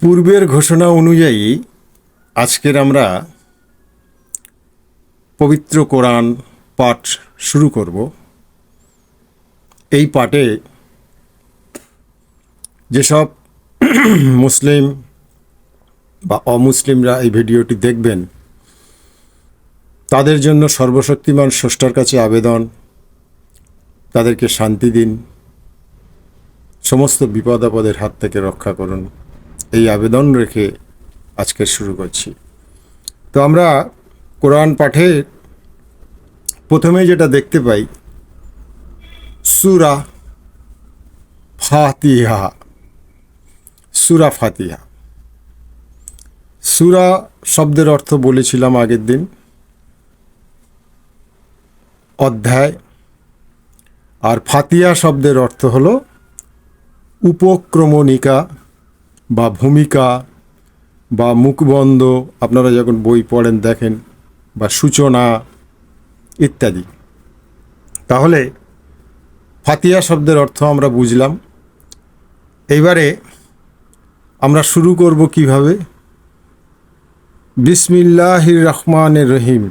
পূর্বের ঘোষণা অনুযায়ী আজকের আমরা পবিত্র কোরআন পাঠ শুরু করব। এই পাঠে যেসব মুসলিম বা অমুসলিমরা এই ভিডিওটি দেখবেন তাদের জন্য সর্বশক্তিমান স্রষ্টার কাছে আবেদন, তাদেরকে শান্তি দিন, সমস্ত বিপদ আপদের হাত থেকে রক্ষা করুন, এই আবেদন রেখে আজকে শুরু করছি। তো আমরা কোরআন পাঠে প্রথমে যেটা দেখতে পাই, সূরা ফাতিহা। সূরা ফাতিহা, সূরা শব্দের অর্থ বলেছিলাম আগের দিন, অধ্যায়। আর ফাতিহা শব্দের অর্থ হলো উপক্রমণিকা বা ভূমিকা বা মুখবন্ধ, আপনারা যখন বই পড়েন দেখেন, বা সূচনা ইত্যাদি। তাহলে ফাতিহা শব্দের অর্থ আমরা বুঝলাম। এইবারে আমরা শুরু করব কিভাবে। বিসমিল্লাহির রহমানির রহিম,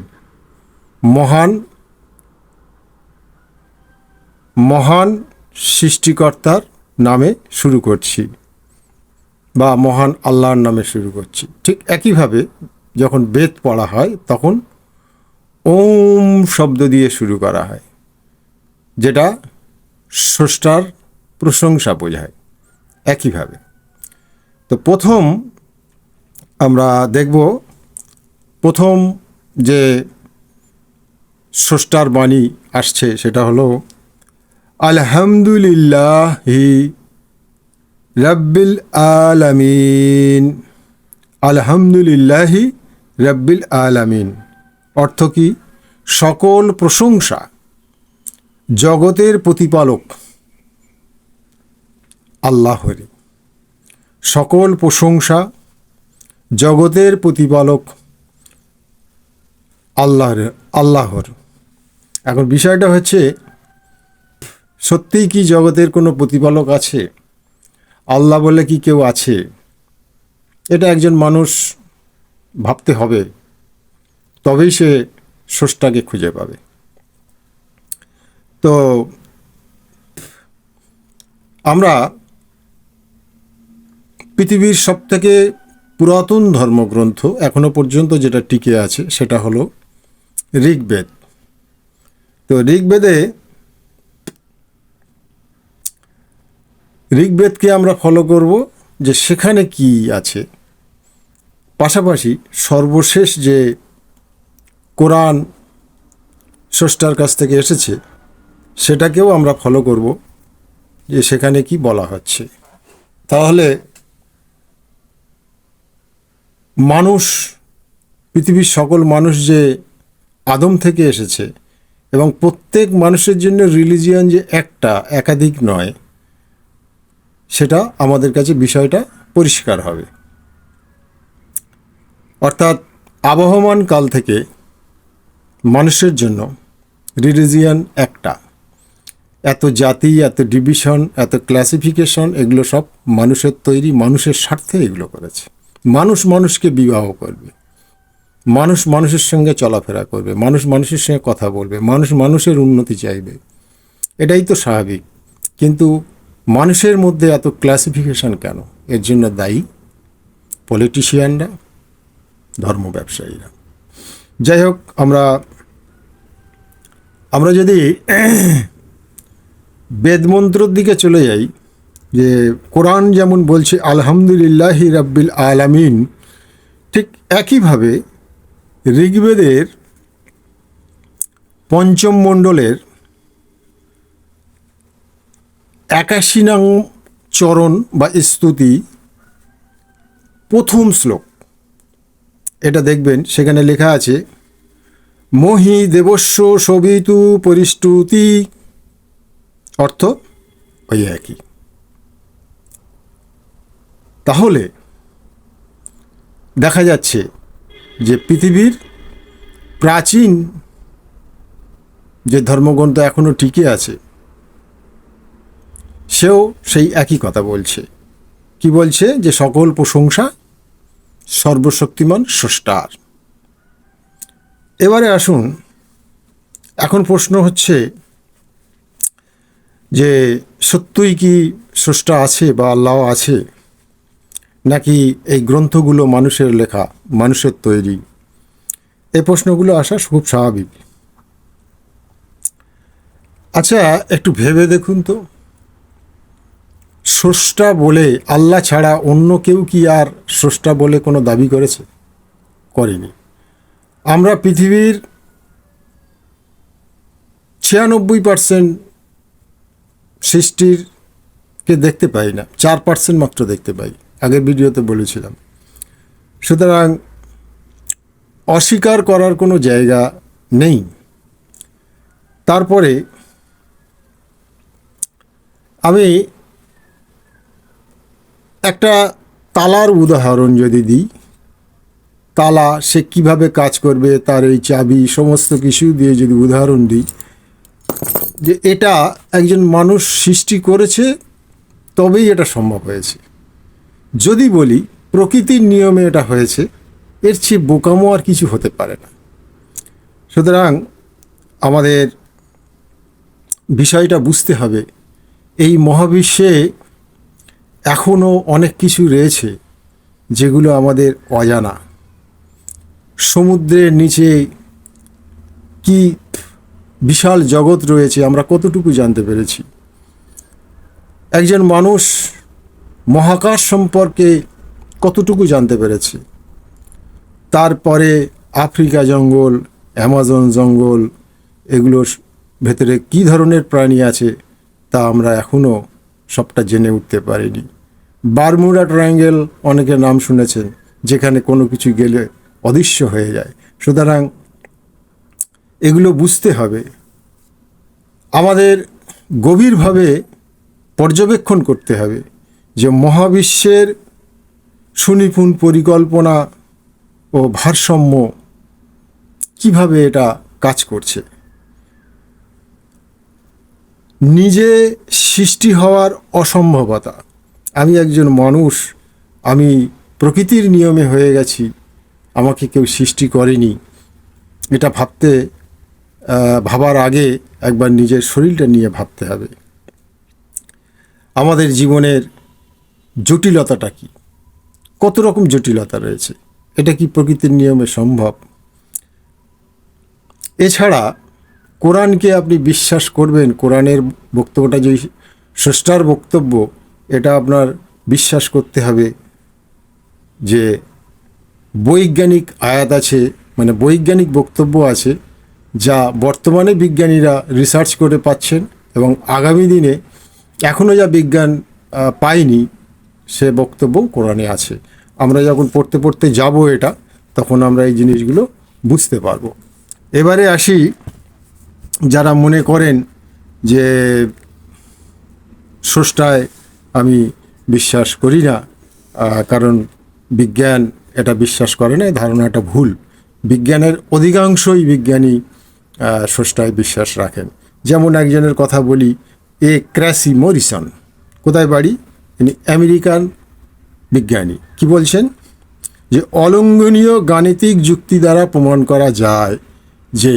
মহান সৃষ্টিকর্তার নামে শুরু করছি, বা মহান আল্লাহর নামে শুরু করছি। ঠিক একইভাবে যখন বেদ পড়া হয় তখন ওম শব্দ দিয়ে শুরু করা হয়, যেটা স্রষ্টার প্রশংসা বোঝায়। একইভাবে তো প্রথম আমরা দেখব, প্রথম যে স্রষ্টার বাণী আসছে সেটা হলো আলহামদুলিল্লাহি রাব্বিল আলামিন। আলহামদুলিল্লাহি রাব্বিল আলামিন অর্থ কি? সকল প্রশংসা জগতের প্রতিপালক আল্লাহরই। সকল প্রশংসা জগতের প্রতিপালক আল্লাহর। এখন বিষয়টা হচ্ছে, সত্যিই কি জগতের কোনো প্রতিপালক আছে? আল্লাহ বলে কি কেউ আছে? এটা একজন মানুষ ভাবতে হবে, তবেই সে স্রষ্টাকে খুঁজে পাবে। তো আমরা পৃথিবীর সবথেকে পুরাতন ধর্মগ্রন্থ এখনো পর্যন্ত যেটা টিকে আছে সেটা হলো ঋগ্বেদ। তো ঋগ্বেদকে আমরা ফলো করব যে সেখানে কি আছে। পাশাপাশি সর্বশেষ যে কোরআন স্রষ্টার কাছ থেকে এসেছে সেটাকেও আমরা ফলো করব যে সেখানে কি বলা হচ্ছে। তাহলে মানুষ, পৃথিবীর সকল মানুষ যে আদম থেকে এসেছে এবং প্রত্যেক মানুষের জন্য রিলিজিয়ান যে একটা, একাধিক নয়, সেটা আমাদের কাছে বিষয়টা পরিষ্কার হবে। অর্থাৎ আবহমান কাল থেকে মানুষের জন্য রিলিজিয়ান একটা। এত জাতি, এত ডিভিশন, এত ক্লাসিফিকেশন, এগুলো সব মানুষের তৈরি, মানুষের স্বার্থে এগুলো করেছে। মানুষ মানুষকে বিবাহ করবে, মানুষ মানুষের সঙ্গে চলাফেরা করবে, মানুষ মানুষের সঙ্গে কথা বলবে, মানুষ মানুষের উন্নতি চাইবে, এটাই তো স্বাভাবিক। কিন্তু মানুষের মধ্যে এত ক্লাসিফিকেশন কেন? এর জন্য দায়ী পলিটিশিয়ানরা, ধর্ম ব্যবসায়ীরা। যাই হোক, আমরা যদি বেদমন্ত্রর দিকে চলে যাই, যে কোরআন যেমন বলছে আলহামদুলিল্লাহি রাব্বিল আলামিন, ঠিক একইভাবে ঋগ্বেদের পঞ্চম মণ্ডলের 81 নং চরণ বা স্তুতি প্রথম শ্লোক, এটা দেখবেন সেখানে লেখা আছে মহি দেবস্য সবিতু পরিস্তুতি। অর্থ ওই একই। তাহলে দেখা যাচ্ছে যে পৃথিবীর প্রাচীন যে ধর্মগ্রন্থ এখনো টিকে আছে সেও সেই একই কথা বলছে। কি বলছে যে সকল প্রশংসা সর্বশক্তিমান স্রষ্টার। এবারে আসুন, এখন প্রশ্ন হচ্ছে যে সত্যই কি স্রষ্টা আছে বা আল্লাহ আছে, নাকি এই গ্রন্থগুলো মানুষের লেখা, মানুষের তৈরি? এই প্রশ্নগুলো আসা খুব স্বাভাবিক। আচ্ছা, একটু ভেবে দেখুন তো, স্রষ্টা বলে আল্লাহ ছাড়া অন্য কেউ কি আর স্রষ্টা বলে কোনো দাবি করেছে? করেনি। আমরা পৃথিবীর 96% সৃষ্টিরকে দেখতে পাই না, 4% মাত্র দেখতে পাই, আগের ভিডিওতে বলেছিলাম। সুতরাং অস্বীকার করার কোনো জায়গা নেই। তারপরে আমি একটা তালার উদাহরণ যদি দিই, তালা সে কিভাবে কাজ করবে, তার এই চাবি সমস্ত কিছু দিয়ে যদি উদাহরণ দিই, যে এটা একজন মানুষ সৃষ্টি করেছে তবেই এটা সম্ভব হয়েছে। যদি বলি প্রকৃতির নিয়মে এটা হয়েছে, এর চেয়ে বোকামো আর কিছু হতে পারে না। সুতরাং আমাদের বিষয়টা বুঝতে হবে, এই মহাবিশ্বে এখনও অনেক কিছু রয়েছে যেগুলো আমাদের অজানা। সমুদ্রের নিচে কি বিশাল জগৎ রয়েছে আমরা কতটুকু জানতে পেরেছি। একজন মানুষ মহাকাশ সম্পর্কে কতটুকু জানতে পেরেছে। তারপরে আফ্রিকা জঙ্গল, অ্যামাজন জঙ্গল, এগুলোর ভেতরে কী ধরনের প্রাণী আছে তা আমরা এখনও সবটা জেনে উঠতে পারিনি। বারমুডা ট্রায়াঙ্গেল অনেকে নাম শুনেছেন, যেখানে কোনো কিছু গেলে অদৃশ্য হয়ে যায়। সুতরাং এগুলো বুঝতে হবে, আমাদের গভীরভাবে পর্যবেক্ষণ করতে হবে যে মহাবিশ্বের সুনিপুণ পরিকল্পনা ও ভারসাম্য কিভাবে এটা কাজ করছে। নিজে সৃষ্টি হওয়ার অসম্ভবতা, আমি একজন মানুষ, আমি প্রকৃতির নিয়মে হয়ে গেছি, আমাকে কেউ সৃষ্টি করেনি, এটা ভাবার আগে একবার নিজের শরীরটা নিয়ে ভাবতে হবে। আমাদের জীবনের জটিলতাটা কি, কত রকম জটিলতা রয়েছে, এটা কি প্রকৃতির নিয়মে সম্ভব? এছাড়া কোরআনকে আপনি বিশ্বাস করবেন, কোরআনের বক্তব্যটা যে স্রষ্টার বক্তব্য, এটা আপনার বিশ্বাস করতে হবে যে বৈজ্ঞানিক আয়াত আছে, মানে বৈজ্ঞানিক বক্তব্য আছে, যা বর্তমানে বিজ্ঞানীরা রিসার্চ করে পাচ্ছেন, এবং আগামী দিনে এখনও যা বিজ্ঞান পায়নি সে বক্তব্য কোরআনে আছে। আমরা যখন পড়তে পড়তে যাব এটা, তখন আমরা এই জিনিসগুলো বুঝতে পারবো। এবারে আসি, যারা মনে করেন যে স্রষ্টায় আমি বিশ্বাস করি না, কারণ বিজ্ঞান এটা বিশ্বাস করে না, ধারণাটা ভুল। বিজ্ঞানের অধিকাংশই বিজ্ঞানী স্রষ্টায় বিশ্বাস রাখেন। যেমন একজনের কথা বলি, ক্র্যাসি মরিসন, কোথায় বাড়ি, ইনি আমেরিকান বিজ্ঞানী। কি বলছেন, যে অলঙ্ঘনীয় গাণিতিক যুক্তি দ্বারা প্রমাণ করা যায় যে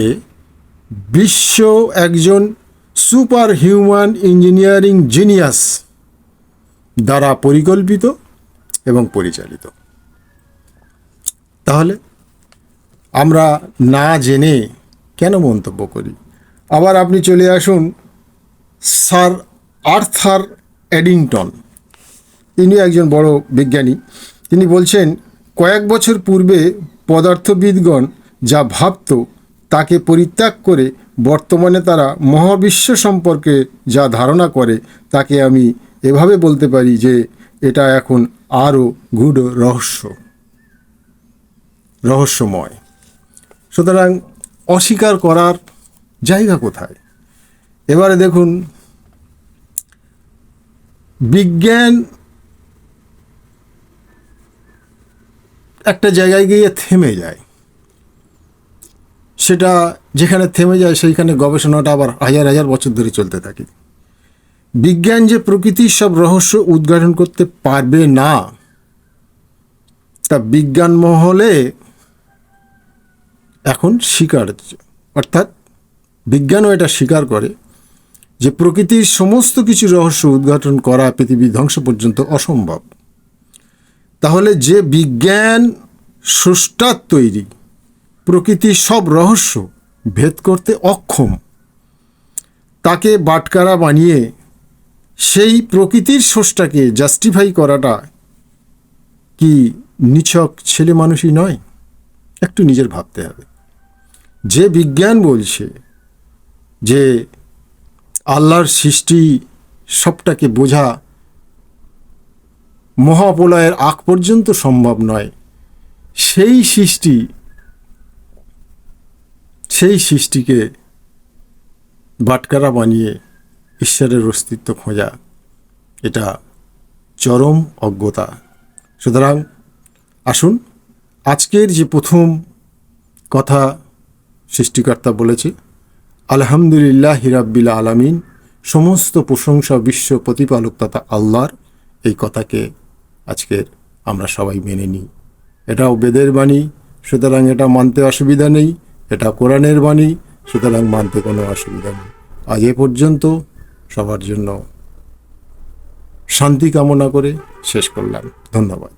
বিশ্ব একজন সুপার হিউম্যান ইঞ্জিনিয়ারিং জিনিয়াস দ্বারা পরিকল্পিত এবং পরিচালিত। তাহলে আমরা না জেনে কেন মন্তব্য করি? আবার আপনি চলে আসুন স্যার আর্থার এডিংটন, তিনি একজন বড় বিজ্ঞানী। তিনি বলছেন, কয়েক বছর পূর্বে পদার্থবিদগণ যা ভাবত তাকে পরিত্যাগ করে বর্তমানে তারা মহাবিশ্ব সম্পর্কে যা ধারণা করে তাকে আমি এভাবে বলতে পারি যে এটা এখন আরও গূঢ় রহস্যময়। সুতরাং অস্বীকার করার জায়গা কোথায়? এবারে দেখুন, বিজ্ঞান একটা জায়গায় গিয়ে থেমে যায়, সেটা যেখানে থেমে যায় সেইখানে গবেষণাটা আবার হাজার হাজার বছর ধরে চলতে থাকে। বিজ্ঞান যে প্রকৃতির সব রহস্য উদ্ঘাটন করতে পারবে না, তা বিজ্ঞান মহলে এখন স্বীকার্য। অর্থাৎ বিজ্ঞানও এটা স্বীকার করে যে প্রকৃতির সমস্ত কিছু রহস্য উদ্ঘাটন করা পৃথিবী ধ্বংস পর্যন্ত অসম্ভব। তাহলে যে বিজ্ঞান স্রষ্টার তৈরি প্রকৃতির সব রহস্য ভেদ করতে অক্ষম, তাকে বাটখারা বানিয়ে সেই প্রকৃতির স্রষ্টাকে জাস্টিফাই করাটা কি নিছক ছেলে মানুষই নয়? একটু নিজের ভাবতে হবে। যে বিজ্ঞান বলছে যে আল্লাহর সৃষ্টি সবটাকে বোঝা মহাপ্রলয়ের আগ পর্যন্ত সম্ভব নয়, সেই সৃষ্টিকে বাটখারা বানিয়ে ঈশ্বরের অস্তিত্ব খোঁজা, এটা চরম অজ্ঞতা। সুতরাং আসুন, আজকের যে প্রথম কথা সৃষ্টিকর্তা বলেছে, আলহামদুলিল্লাহি রাব্বিল আলামিন, সমস্ত প্রশংসা বিশ্ব প্রতিপালক তথা আল্লাহর, এই কথাকে আজকের আমরা সবাই মেনে নিই। এটাও বেদের বাণী, সুতরাং এটা মানতে অসুবিধা নেই। এটা কোরআনের বাণী, সুতরাং মানতে কোনো অসুবিধা নেই। আজ এ পর্যন্ত, সবার জন্য শান্তি কামনা করে শেষ করলাম। ধন্যবাদ।